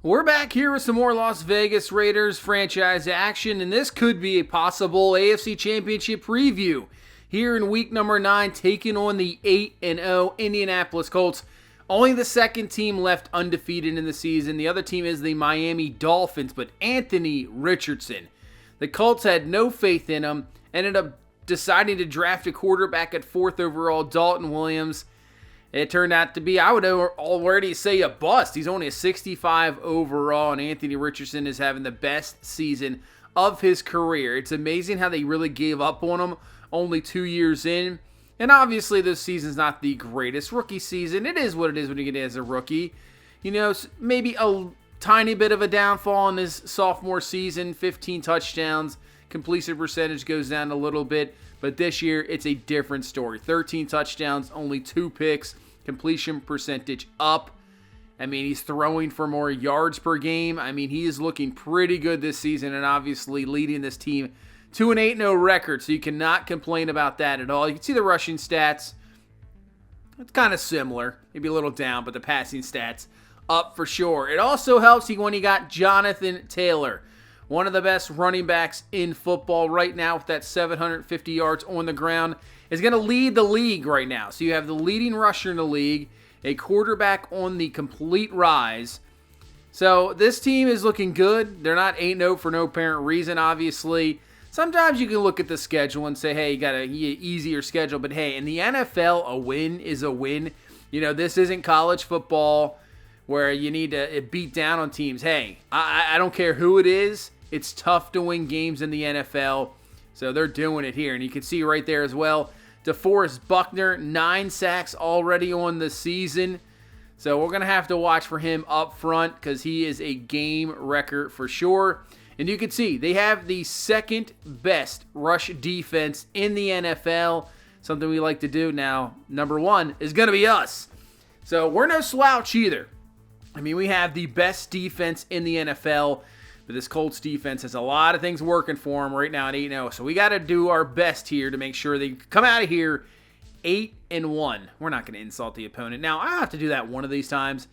We're back here with some more Las Vegas Raiders franchise action, and this could be a possible AFC Championship preview. Here in week number 9, taking on the 8-0 Indianapolis Colts. Only the second team left undefeated in the season. The other team is the Miami Dolphins, but Anthony Richardson. The Colts had no faith in him, ended up deciding to draft a quarterback at 4th overall, Dalton Williams. It turned out to be, I would already say, a bust. He's only a 65 overall, and Anthony Richardson is having the best season of his career. It's amazing how they really gave up on him only 2 years in. And obviously, this season's not the greatest rookie season. It is what it is when you get in as a rookie. You know, maybe a tiny bit of a downfall in his sophomore season, 15 touchdowns. Completion percentage goes down a little bit. But this year, it's a different story. 13 touchdowns, only 2 picks. Completion percentage up. I mean, he's throwing for more yards per game. I mean, he is looking pretty good this season and obviously leading this team to an 8-0 record. So you cannot complain about that at all. You can see the rushing stats. It's kind of similar. Maybe a little down, but the passing stats up for sure. It also helps when you got Jonathan Taylor, one of the best running backs in football right now with that 750 yards on the ground, is going to lead the league right now. So you have the leading rusher in the league, a quarterback on the complete rise. So this team is looking good. They're not 8-0 for no apparent reason, obviously. Sometimes you can look at the schedule and say, hey, you got an easier schedule. But hey, in the NFL, a win is a win. You know, this isn't college football where you need to beat down on teams. Hey, I don't care who it is. It's tough to win games in the NFL, so they're doing it here. And you can see right there as well, DeForest Buckner, 9 sacks already on the season. So we're going to have to watch for him up front because he is a game wrecker for sure. And you can see they have the second best rush defense in the NFL, something we like to do. Now, number 1 is going to be us. So we're no slouch either. I mean, we have the best defense in the NFL. But this Colts defense has a lot of things working for them right now at 8-0. So we got to do our best here to make sure they come out of here 8-1. We're not going to insult the opponent. Now, I have to do that one of these times.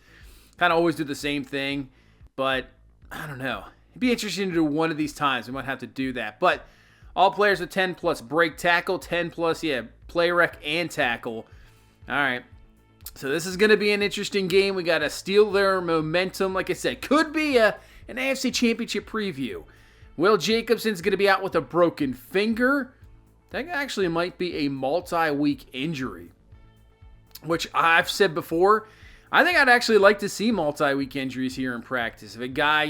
Kind of always do the same thing. But, I don't know. It'd be interesting to do one of these times. We might have to do that. But all players with 10-plus break tackle. 10-plus, play rec and tackle. All right. So this is going to be an interesting game. We got to steal their momentum. Like I said, could be an AFC Championship preview. Will Jacobson's going to be out with a broken finger. That actually might be a multi-week injury, which I've said before. I think I'd actually like to see multi-week injuries here in practice. If a guy,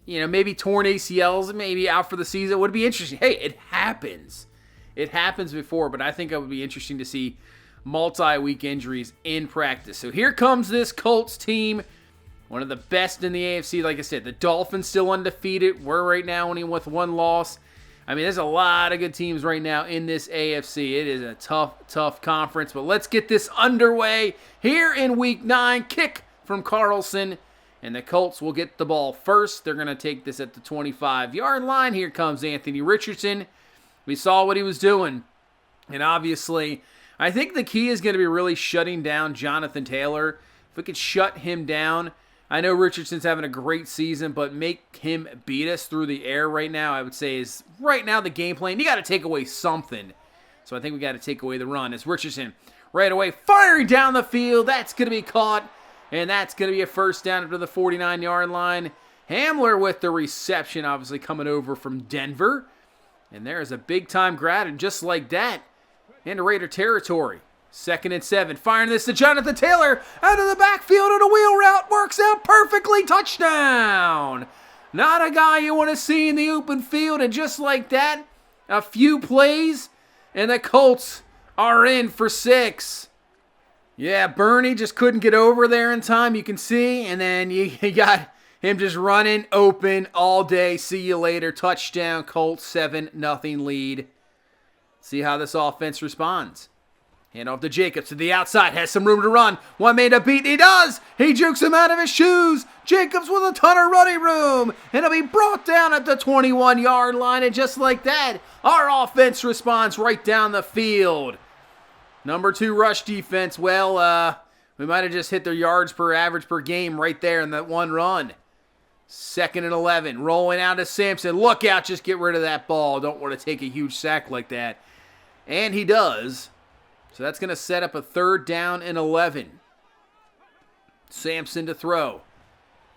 maybe torn ACLs, maybe out for the season, it would be interesting. Hey, it happens. It happens before, but I think it would be interesting to see multi-week injuries in practice. So here comes this Colts team. One of the best in the AFC. Like I said, the Dolphins still undefeated. We're right now only with 1 loss. I mean, there's a lot of good teams right now in this AFC. It is a tough conference. But let's get this underway here in Week 9. Kick from Carlson. And the Colts will get the ball first. They're going to take this at the 25-yard line. Here comes Anthony Richardson. We saw what he was doing. And obviously, I think the key is going to be really shutting down Jonathan Taylor. If we could shut him down, I know Richardson's having a great season, but make him beat us through the air right now, I would say, is right now the game plan. You got to take away something. So I think we got to take away the run. As Richardson right away firing down the field. That's going to be caught, and that's going to be a first down up to the 49-yard line. Hamler with the reception, obviously coming over from Denver. And there's a big-time grab, and just like that, into Raider territory. 2nd and 7. Firing this to Jonathan Taylor out of the backfield on a wheel route. Works out perfectly. Touchdown. Not a guy you want to see in the open field. And just like that, a few plays, and the Colts are in for 6. Yeah, Bernie just couldn't get over there in time, you can see. And then you got him just running open all day. See you later. Touchdown, Colts, 7-0 lead. See how this offense responds. Hand off to Jacobs to the outside. Has some room to run. One man to beat. He does. He jukes him out of his shoes. Jacobs with a ton of running room. And he'll be brought down at the 21-yard line. And just like that, our offense responds right down the field. Number 2 rush defense. Well, We might have just hit their yards per average per game right there in that one run. 2nd and 11. Rolling out to Sampson. Look out. Just get rid of that ball. Don't want to take a huge sack like that. And he does. So that's going to set up a 3rd down and 11. Sampson to throw.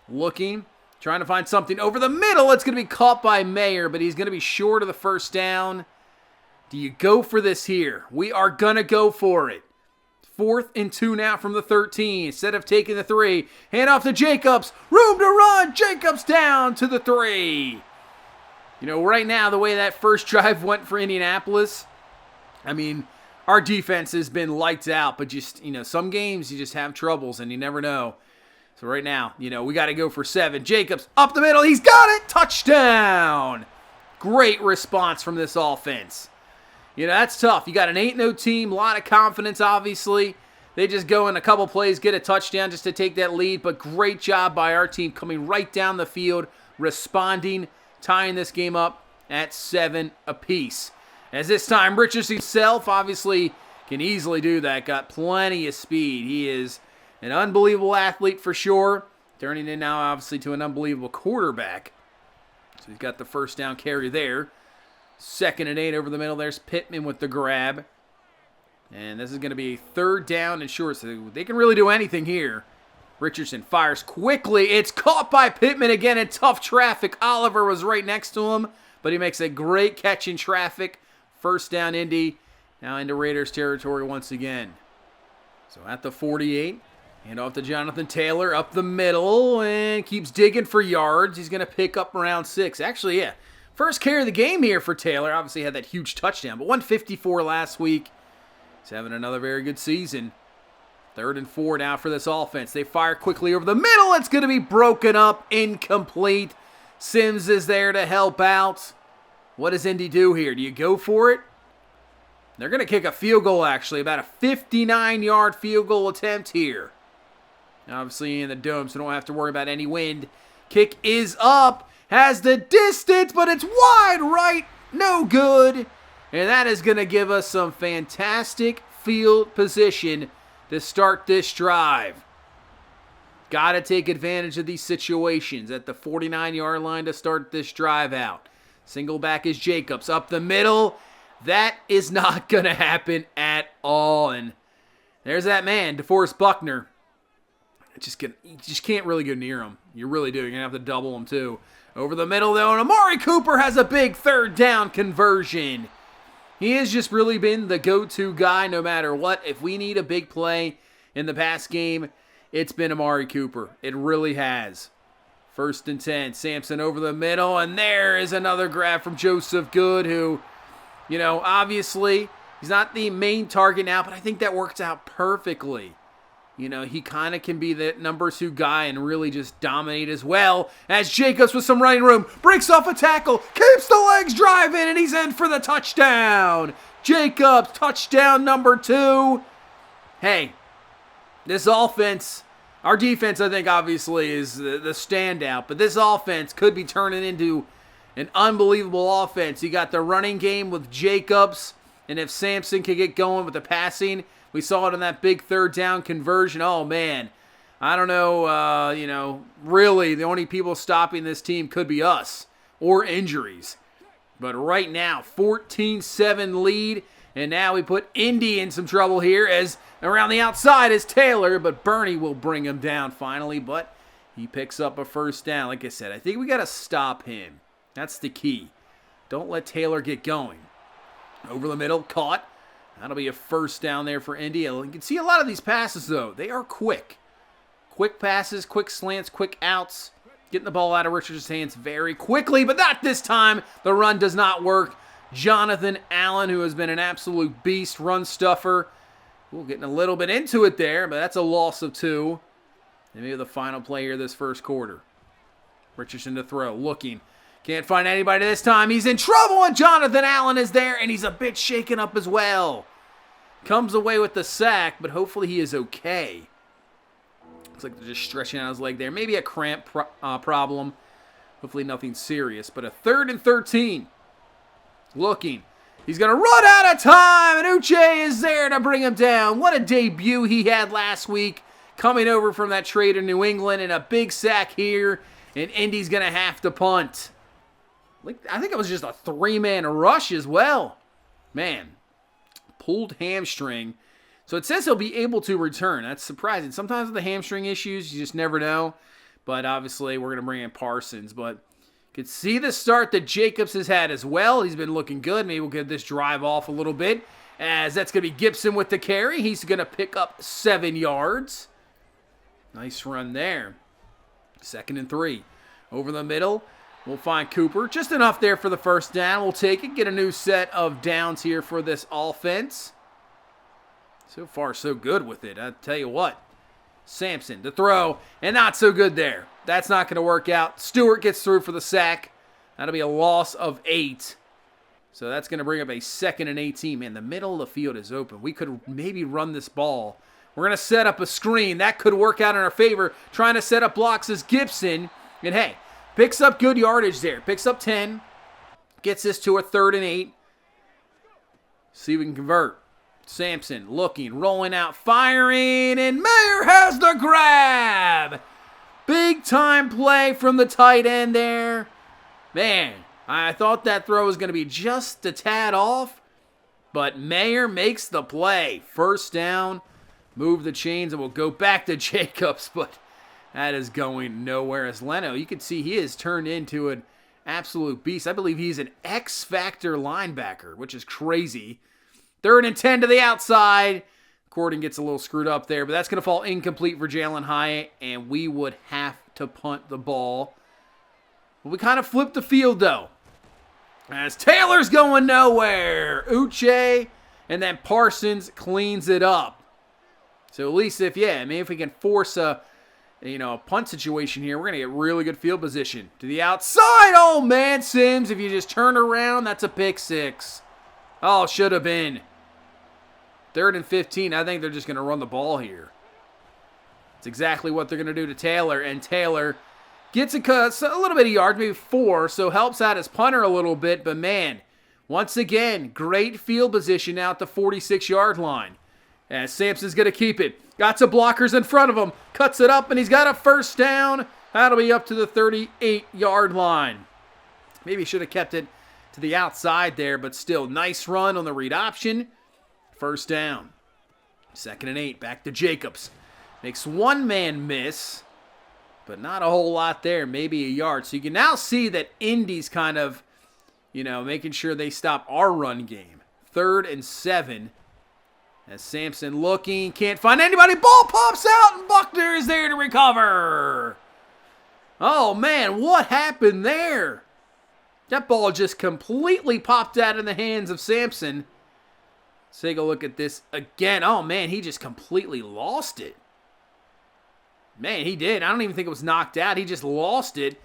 Looking. Trying to find something over the middle. It's going to be caught by Mayer, but he's going to be short of the 1st down. Do you go for this here? We are going to go for it. 4th and 2 now from the 13. Instead of taking the 3, hand off to Jacobs. Room to run. Jacobs down to the 3. You know, right now, the way that first drive went for Indianapolis, I mean, our defense has been lights out, but just, you know, some games you just have troubles and you never know. So right now, you know, we got to go for 7. Jacobs up the middle. He's got it. Touchdown. Great response from this offense. You know, that's tough. You got an 8-0 team, a lot of confidence, obviously. They just go in a couple plays, get a touchdown just to take that lead. But great job by our team coming right down the field, responding, tying this game up at 7 apiece. As this time, Richardson himself obviously can easily do that. Got plenty of speed. He is an unbelievable athlete for sure. Turning in now, obviously, to an unbelievable quarterback. So he's got the 1st down carry there. 2nd and 8 over the middle. There's Pittman with the grab. And this is going to be a 3rd down and short. So they can really do anything here. Richardson fires quickly. It's caught by Pittman again in tough traffic. Oliver was right next to him, but he makes a great catch in traffic. 1st down, Indy. Now into Raiders territory once again. So at the 48. Hand off to Jonathan Taylor up the middle and keeps digging for yards. He's going to pick up around 6. Actually, yeah. First carry of the game here for Taylor. Obviously had that huge touchdown, but 154 last week. He's having another very good season. 3rd and 4 now for this offense. They fire quickly over the middle. It's going to be broken up, incomplete. Sims is there to help out. What does Indy do here? Do you go for it? They're going to kick a field goal, actually. About a 59-yard field goal attempt here. Obviously in the dome, so don't have to worry about any wind. Kick is up. Has the distance, but it's wide right. No good. And that is going to give us some fantastic field position to start this drive. Got to take advantage of these situations at the 49-yard line to start this drive out. Single back is Jacobs up the middle. That is not going to happen at all. And there's that man, DeForest Buckner. You just can't really go near him. You really do. You're going to have to double him too. Over the middle, though, and Amari Cooper has a big 3rd down conversion. He has just really been the go-to guy no matter what. If we need a big play in the past game, it's been Amari Cooper. It really has. 1st and 10. Sampson over the middle, and there is another grab from Joseph Good, who, you know, obviously he's not the main target now, but I think that works out perfectly. You know, he kind of can be the number 2 guy and really just dominate as well. As Jacobs with some running room, breaks off a tackle, keeps the legs driving, and he's in for the touchdown. Jacobs, touchdown number 2. Hey, this offense, our defense, I think, obviously is the standout, but this offense could be turning into an unbelievable offense. You got the running game with Jacobs, and if Sampson can get going with the passing, we saw it on that big 3rd down conversion. Oh, man. I don't know, you know, really the only people stopping this team could be us or injuries. But right now, 14-7 lead, and now we put Indy in some trouble here as around the outside is Taylor, but Bernie will bring him down finally, but he picks up a 1st down. Like I said, I think we got to stop him. That's the key. Don't let Taylor get going. Over the middle, caught. That'll be a 1st down there for Indy. You can see a lot of these passes, though. They are quick. Quick passes, quick slants, quick outs. Getting the ball out of Richardson's hands very quickly, but not this time. The run does not work. Jonathan Allen, who has been an absolute beast, run stuffer. We're getting a little bit into it there, but that's a loss of 2. And maybe the final play here this 1st quarter. Richardson to throw, looking. Can't find anybody this time. He's in trouble, and Jonathan Allen is there, and he's a bit shaken up as well. Comes away with the sack, but hopefully he is okay. Looks like they're just stretching out his leg there. Maybe a cramp problem. Hopefully nothing serious, but a 3rd and 13. Looking. He's going to run out of time, and Uche is there to bring him down. What a debut he had last week coming over from that trade in New England, and a big sack here, and Indy's going to have to punt. I think it was just a 3-man rush as well. Man, pulled hamstring. So it says he'll be able to return. That's surprising. Sometimes with the hamstring issues, you just never know. But obviously, we're going to bring in Parsons. But you can see the start that Jacobs has had as well. He's been looking good. Maybe we'll get this drive off a little bit, as that's going to be Gibson with the carry. He's going to pick up 7 yards. Nice run there. 2nd and 3. Over the middle, we'll find Cooper. Just enough there for the first down. We'll take it. Get a new set of downs here for this offense. So far, so good with it. I'll tell you what. Sampson, the throw, and not so good there. That's not going to work out. Stewart gets through for the sack. That'll be a loss of 8. So that's going to bring up a 2nd and 18. Man, the middle of the field is open. We could maybe run this ball. We're going to set up a screen. That could work out in our favor. Trying to set up blocks is Gibson. And hey, picks up good yardage there. Picks up 10. Gets this to a 3rd and 8. See if we can convert. Sampson looking, rolling out, firing, and Mayer has the grab. Big time play from the tight end there. Man, I thought that throw was going to be just a tad off, but Mayer makes the play. First down, move the chains, and we'll go back to Jacobs, but that is going nowhere. As Leno, you can see he has turned into an absolute beast. I believe he's an X-Factor linebacker, which is crazy. 3rd and 10 to the outside. Gordon gets a little screwed up there, but that's going to fall incomplete for Jalen Hyatt, and we would have to punt the ball. But we kind of flipped the field, though, as Taylor's going nowhere. Uche, and then Parsons cleans it up. So at least if we can force a punt situation here, we're going to get really good field position. To the outside. Oh, man, Sims, if you just turn around, that's a pick 6. Oh, should have been. 3rd and 15. I think they're just going to run the ball here. It's exactly what they're going to do to Taylor. And Taylor gets a little bit of yards, maybe 4, so helps out his punter a little bit. But, man, once again, great field position now at the 46-yard line. And Sampson's going to keep it. Got some blockers in front of him. Cuts it up, and he's got a first down. That'll be up to the 38-yard line. Maybe he should have kept it to the outside there, but still, nice run on the read option. First down. 2nd and 8. Back to Jacobs. Makes 1 man miss, but not a whole lot there. Maybe a yard. So you can now see that Indy's kind of, making sure they stop our run game. 3rd and 7. As Sampson looking, can't find anybody. Ball pops out, and Buckner is there to recover. Oh, man, what happened there? That ball just completely popped out in the hands of Sampson. Let's take a look at this again. Oh, man, he just completely lost it. Man, he did. I don't even think it was knocked out. He just lost it.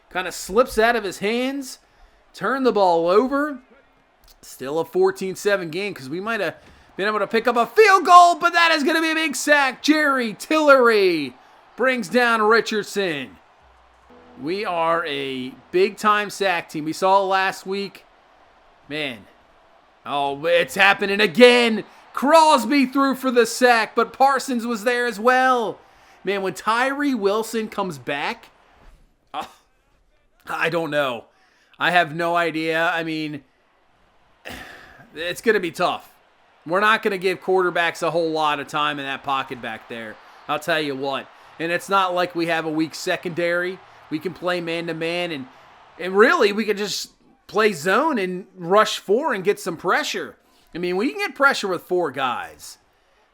Kind of slips out of his hands. Turned the ball over. Still a 14-7 game because we might have been able to pick up a field goal, but that is going to be a big sack. Jerry Tillery brings down Richardson. We are a big-time sack team. We saw it last week. Man. Oh, it's happening again. Crosby threw for the sack, but Parsons was there as well. Man, when Tyree Wilson comes back, I don't know. I have no idea. I mean, it's going to be tough. We're not going to give quarterbacks a whole lot of time in that pocket back there. I'll tell you what. And it's not like we have a weak secondary. We can play man-to-man, and really we can just play zone and rush 4 and get some pressure. I mean, we can get pressure with 4 guys.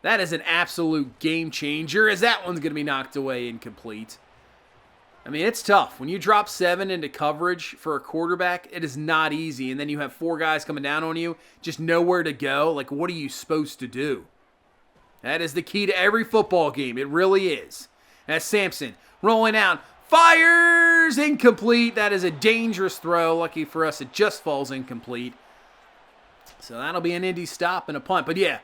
That is an absolute game changer, as that one's going to be knocked away incomplete. I mean, it's tough. When you drop 7 into coverage for a quarterback, it is not easy. And then you have 4 guys coming down on you, just nowhere to go. Like, what are you supposed to do? That is the key to every football game. It really is. That's Sampson rolling out. Fires! Incomplete. That is a dangerous throw. Lucky for us, it just falls incomplete. So that'll be an Indy stop and a punt. But yeah,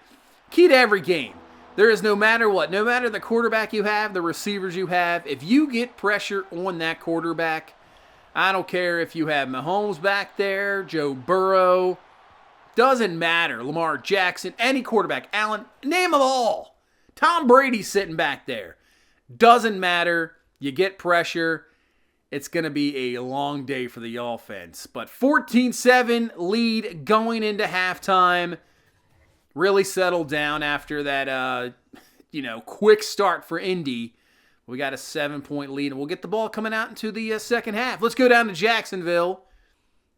key to every game. There is no matter what, no matter the quarterback you have, the receivers you have, if you get pressure on that quarterback, I don't care if you have Mahomes back there, Joe Burrow, doesn't matter, Lamar Jackson, any quarterback, Allen, name them all. Tom Brady's sitting back there. Doesn't matter. You get pressure. It's going to be a long day for the offense. But 14-7 lead going into halftime. Really settled down after that, quick start for Indy. We got a 7-point lead, and we'll get the ball coming out into the second half. Let's go down to Jacksonville.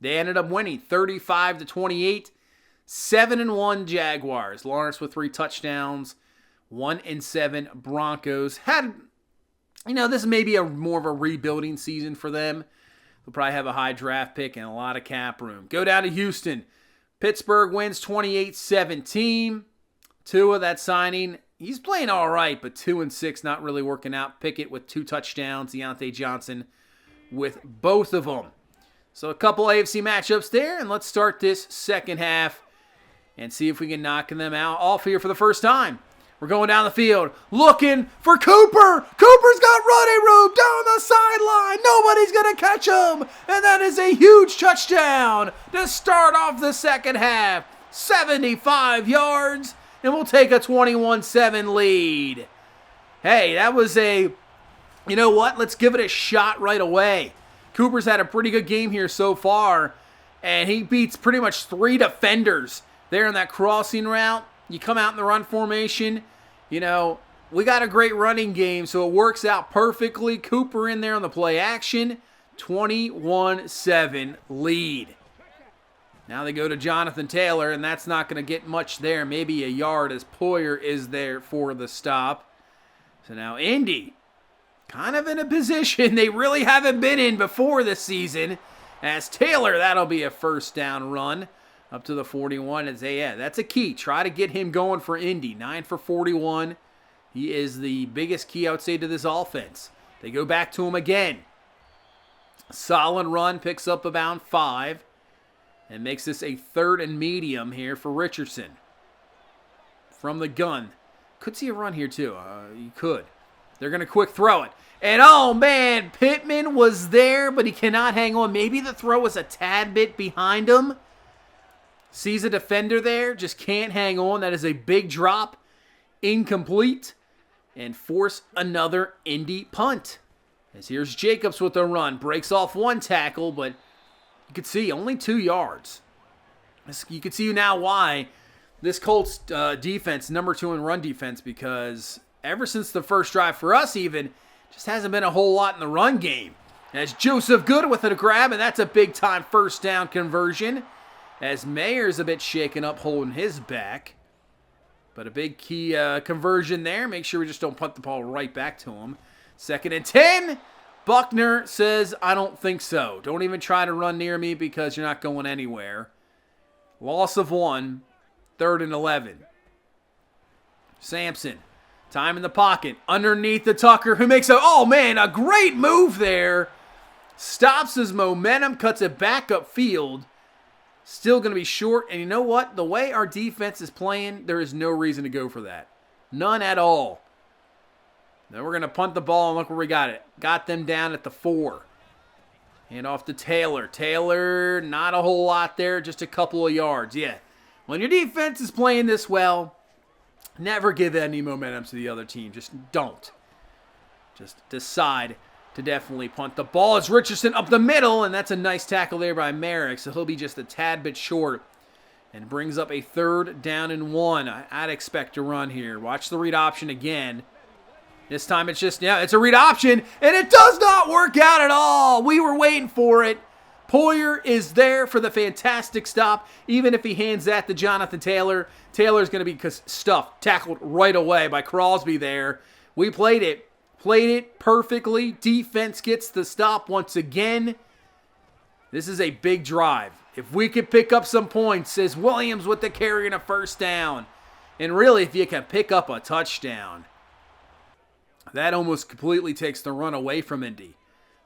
They ended up winning 35-28. 7-1 Jaguars. Lawrence with 3 touchdowns. 1-7 Broncos. This may be more of a rebuilding season for them. They'll probably have a high draft pick and a lot of cap room. Go down to Houston. Pittsburgh wins 28-17. Tua, that signing, he's playing all right, but 2-6 not really working out. Pickett with 2 touchdowns. Deontay Johnson with both of them. So a couple AFC matchups there, and let's start this second half and see if we can knock them out off here for the first time. We're going down the field, looking for Cooper. Cooper's got running room down the sideline. Nobody's going to catch him. And that is a huge touchdown to start off the second half. 75 yards, and we'll take a 21-7 lead. Hey, that was let's give it a shot right away. Cooper's had a pretty good game here so far, and he beats pretty much 3 defenders there in that crossing route. You come out in the run formation, we got a great running game, so it works out perfectly. Cooper in there on the play action, 21-7 lead. Now they go to Jonathan Taylor, and that's not going to get much there, maybe a yard as Poyer is there for the stop. So now Indy, kind of in a position they really haven't been in before this season. As Taylor, that'll be a first down run up to the 41. That's a key. Try to get him going for Indy. 9 for 41. He is the biggest key, I would say, to this offense. They go back to him again. Solid run, picks up about 5. And makes this a 3rd and medium here for Richardson. From the gun. Could see a run here too. You could. They're going to quick throw it. And oh man, Pittman was there, but he cannot hang on. Maybe the throw was a tad bit behind him. Sees a defender there, just can't hang on. That is a big drop. Incomplete. And force another Indy punt. As here's Jacobs with a run. Breaks off 1 tackle, but you can see only 2 yards. You can see now why this Colts defense, number 2 in run defense, because ever since the first drive for us even, just hasn't been a whole lot in the run game. As Joseph Good with a grab, and that's a big-time first down conversion. As Mayer's a bit shaken up holding his back. But a big key conversion there. Make sure we just don't punt the ball right back to him. 2nd and 10. Buckner says, I don't think so. Don't even try to run near me because you're not going anywhere. Loss of 1. 3rd and 11. Sampson. Time in the pocket. Underneath the Tucker, who makes a great move there. Stops his momentum, cuts it back upfield. Still going to be short. And you know what? The way our defense is playing, there is no reason to go for that. None at all. Then we're going to punt the ball, and look where we got it. Got them down at the 4. And off to Taylor. Taylor, not a whole lot there, just a couple of yards. Yeah. When your defense is playing this well, never give any momentum to the other team. Just don't. Just decide to definitely punt the ball. It's Richardson up the middle, and that's a nice tackle there by Merrick, so he'll be just a tad bit short. And brings up a 3rd down and 1. I'd expect to run here. Watch the read option again. This time it's just, it's a read option, and it does not work out at all. We were waiting for it. Poyer is there for the fantastic stop. Even if he hands that to Jonathan Taylor, Taylor's going to be stuffed, tackled right away by Crosby there. We played it perfectly. Defense gets the stop once again. This is a big drive. If we could pick up some points, says Williams with the carry and a first down. And really, if you can pick up a touchdown, that almost completely takes the run away from Indy.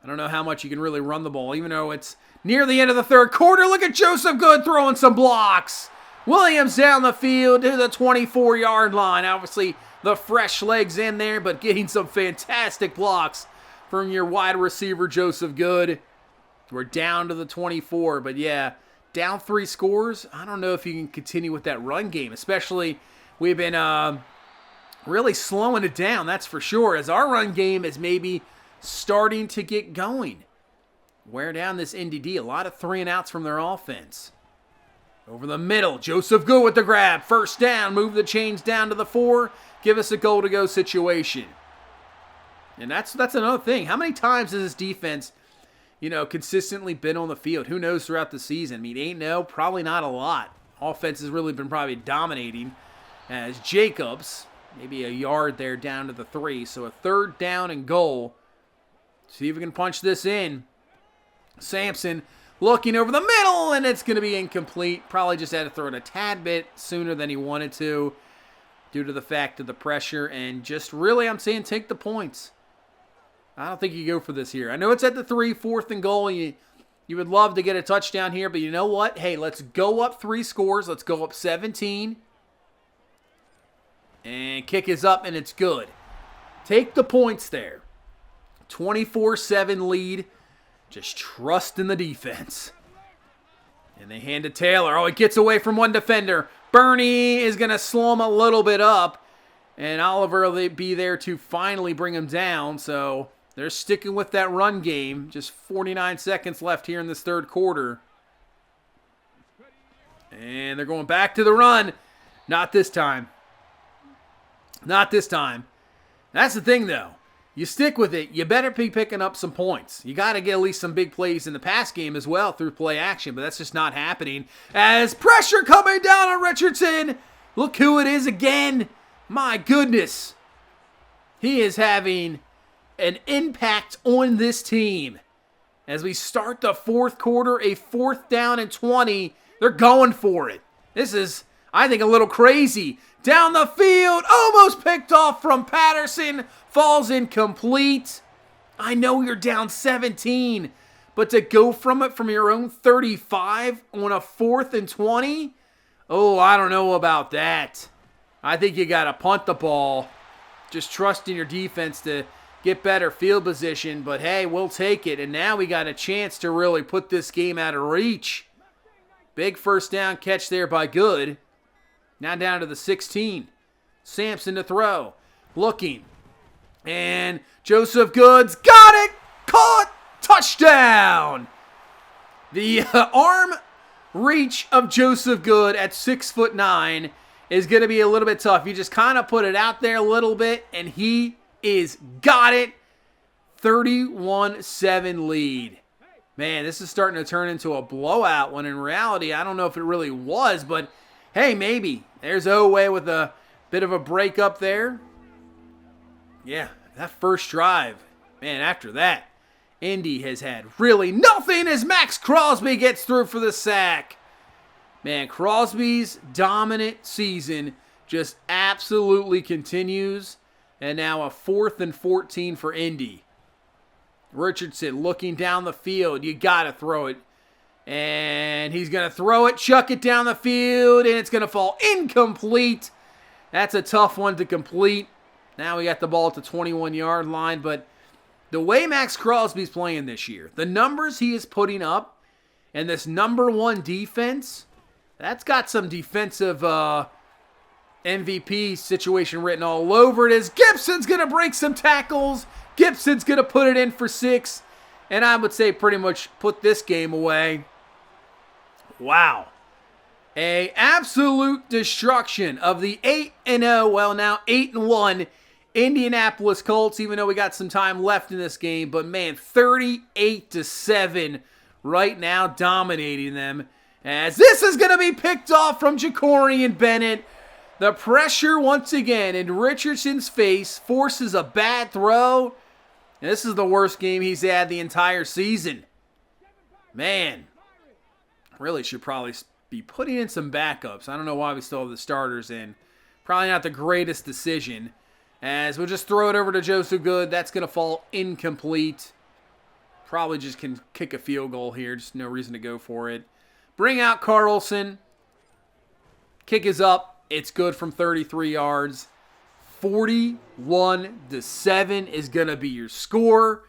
I don't know how much you can really run the ball, even though it's near the end of the 3rd quarter. Look at Joseph Good throwing some blocks. Williams down the field to the 24-yard line. Obviously, the fresh legs in there, but getting some fantastic blocks from your wide receiver, Joseph Good. We're down to the 24, but yeah, down 3 scores. I don't know if you can continue with that run game, especially we've been really slowing it down, that's for sure, as our run game is maybe starting to get going. Wear down this NDD. A lot of 3 and outs from their offense. Over the middle, Joseph Good with the grab. First down, move the chains down to the 4. Give us a goal-to-go situation. And that's another thing. How many times has this defense, consistently been on the field? Who knows throughout the season? I mean, 8-0, probably not a lot. Offense has really been probably dominating as Jacobs, maybe a yard there down to the 3. So a 3rd down and goal. See if we can punch this in. Sampson looking over the middle, and it's going to be incomplete. Probably just had to throw it a tad bit sooner than he wanted to due to the fact of the pressure. And just really, I'm saying take the points. I don't think you go for this here. I know it's at the 3, 4th and goal. You would love to get a touchdown here, but you know what? Hey, let's go up 3 scores. Let's go up 17. And kick is up, and it's good. Take the points there. 24-7 lead. Just trust in the defense. And they hand to Taylor. Oh, he gets away from one defender. Bernie is going to slow him a little bit up. And Oliver will be there to finally bring him down. So they're sticking with that run game. Just 49 seconds left here in this 3rd quarter. And they're going back to the run. Not this time. Not this time. That's the thing, though. You stick with it, you better be picking up some points. You got to get at least some big plays in the pass game as well through play action, but that's just not happening. As pressure coming down on Richardson. Look who it is again. My goodness. He is having an impact on this team. As we start the 4th quarter, a 4th down and 20. They're going for it. This is, I think, a little crazy. Down the field, almost picked off from Patterson. Falls incomplete. I know you're down 17, but to go from it from your own 35 on a 4th and 20? Oh, I don't know about that. I think you got to punt the ball. Just trust in your defense to get better field position, but hey, we'll take it. And now we got a chance to really put this game out of reach. Big first down catch there by Good. Now down to the 16. Sampson to throw. Looking. And Joseph Goods got it. Caught. Touchdown. The arm reach of Joseph Good at 6'9" is going to be a little bit tough. You just kind of put it out there a little bit, and he is got it. 31-7 lead. Man, this is starting to turn into a blowout when in reality, I don't know if it really was, but hey, maybe. There's Oweh with a bit of a break up there. Yeah, that first drive. Man, after that, Indy has had really nothing as Max Crosby gets through for the sack. Man, Crosby's dominant season just absolutely continues. And now a 4th and 14 for Indy. Richardson looking down the field. You got to throw it. And he's going to throw it, chuck it down the field, and it's going to fall incomplete. That's a tough one to complete. Now we got the ball at the 21-yard line, but the way Max Crosby's playing this year, the numbers he is putting up, and this number 1 defense, that's got some defensive MVP situation written all over it. As Gibson's going to break some tackles. Gibson's going to put it in for 6. And I would say pretty much put this game away. Wow. A absolute destruction of the 8-0, well now 8-1 Indianapolis Colts, even though we got some time left in this game. But man, 38-7 right now, dominating them. As this is going to be picked off from Jacorian Bennett. The pressure once again in Richardson's face forces a bad throw. And this is the worst game he's had the entire season. Man, really should probably be putting in some backups. I don't know why we still have the starters in. Probably not the greatest decision. As we'll just throw it over to Joseph Good. That's going to fall incomplete. Probably just can kick a field goal here. Just no reason to go for it. Bring out Carlson. Kick is up. It's good from 33 yards. 41-7 is going to be your score.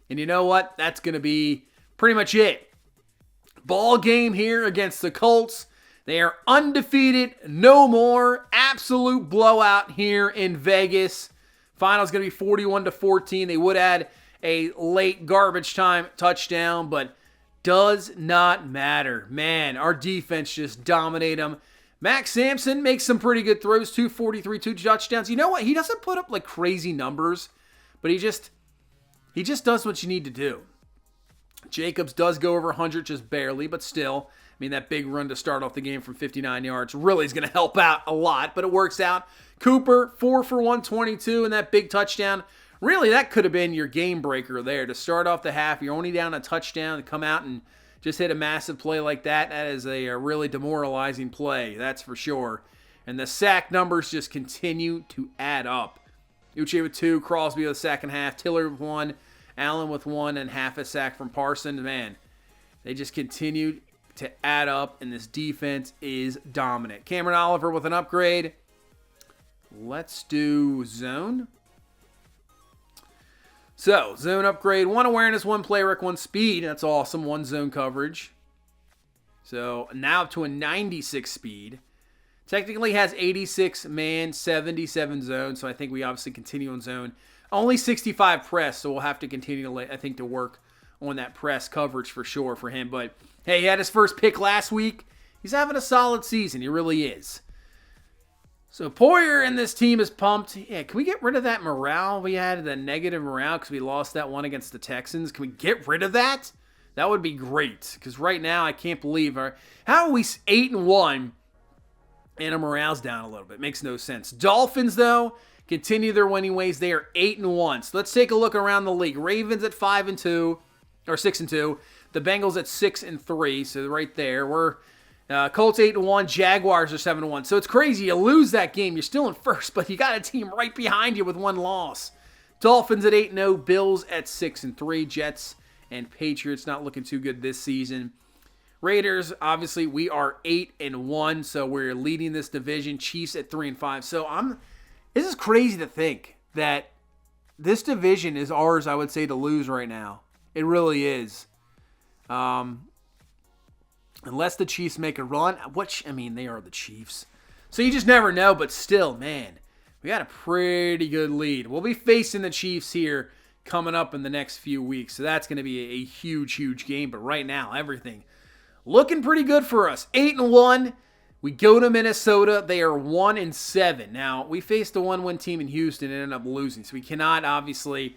And you know what? That's going to be pretty much it. Ball game here against the Colts. They are undefeated, no more. Absolute blowout here in Vegas. Final's going to be 41-14. They would add a late garbage time touchdown, but does not matter. Man, our defense just dominate them. Max Sampson makes some pretty good throws, 243, 2 touchdowns. You know what? He doesn't put up like crazy numbers, but he just does what you need to do. Jacobs does go over 100, just barely, but still. I mean, that big run to start off the game from 59 yards really is going to help out a lot, but it works out. Cooper, 4 for 122, and that big touchdown. Really, that could have been your game breaker there. To start off the half, you're only down a touchdown, to come out and just hit a massive play like that. That is a really demoralizing play, that's for sure. And the sack numbers just continue to add up. Uche with 2, Crosby with the second half, Tiller with 1, Allen with 1, and half a sack from Parsons. Man, they just continued to add up, and this defense is dominant. Cameron Oliver with an upgrade. Let's do zone. So, zone upgrade, 1 awareness, 1 play rec, 1 speed. That's awesome, 1 zone coverage. So, now up to a 96 speed. Technically has 86 man, 77 zone, so I think we obviously continue on zone. Only 65 press, so we'll have to continue, I think, to work on that press coverage for sure for him. But, hey, he had his first pick last week. He's having a solid season. He really is. So Poyer and this team is pumped. Yeah, can we get rid of that morale we had, the negative morale, because we lost that one against the Texans? Can we get rid of that? That would be great, because right now I can't believe how are we 8-1 and our morale's down a little bit? Makes no sense. Dolphins, though, continue their winning ways. They are 8-1. So let's take a look around the league. Ravens at 5-2, or 6-2. The Bengals at 6-3. So right there, we're Colts 8-1, Jaguars are 7-1. So it's crazy. You lose that game, you're still in first, but you got a team right behind you with 1 loss. Dolphins at 8-0, Bills at 6-3, Jets and Patriots not looking too good this season. Raiders, obviously, we are 8-1, so we're leading this division. Chiefs at 3-5. So this is crazy to think that this division is ours, I would say, to lose right now. It really is. Unless the Chiefs make a run, which, I mean, they are the Chiefs. So you just never know, but still, man, we got a pretty good lead. We'll be facing the Chiefs here coming up in the next few weeks. So that's going to be a huge, huge game. But right now, everything looking pretty good for us. 8-1. We go to Minnesota. They are 1-7. Now, we faced a 1-win team in Houston and ended up losing. So we cannot, obviously,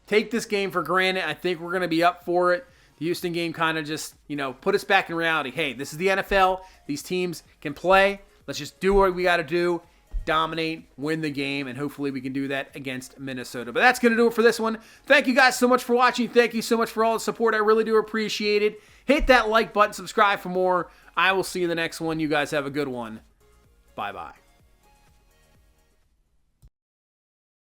take this game for granted. I think we're going to be up for it. The Houston game kind of just, put us back in reality. Hey, this is the NFL. These teams can play. Let's just do what we got to do. Dominate, win the game, and hopefully we can do that against Minnesota. But that's going to do it for this one. Thank you guys so much for watching. Thank you so much for all the support. I really do appreciate it. Hit that like button. Subscribe for more. I will see you in the next one. You guys have a good one. Bye-bye.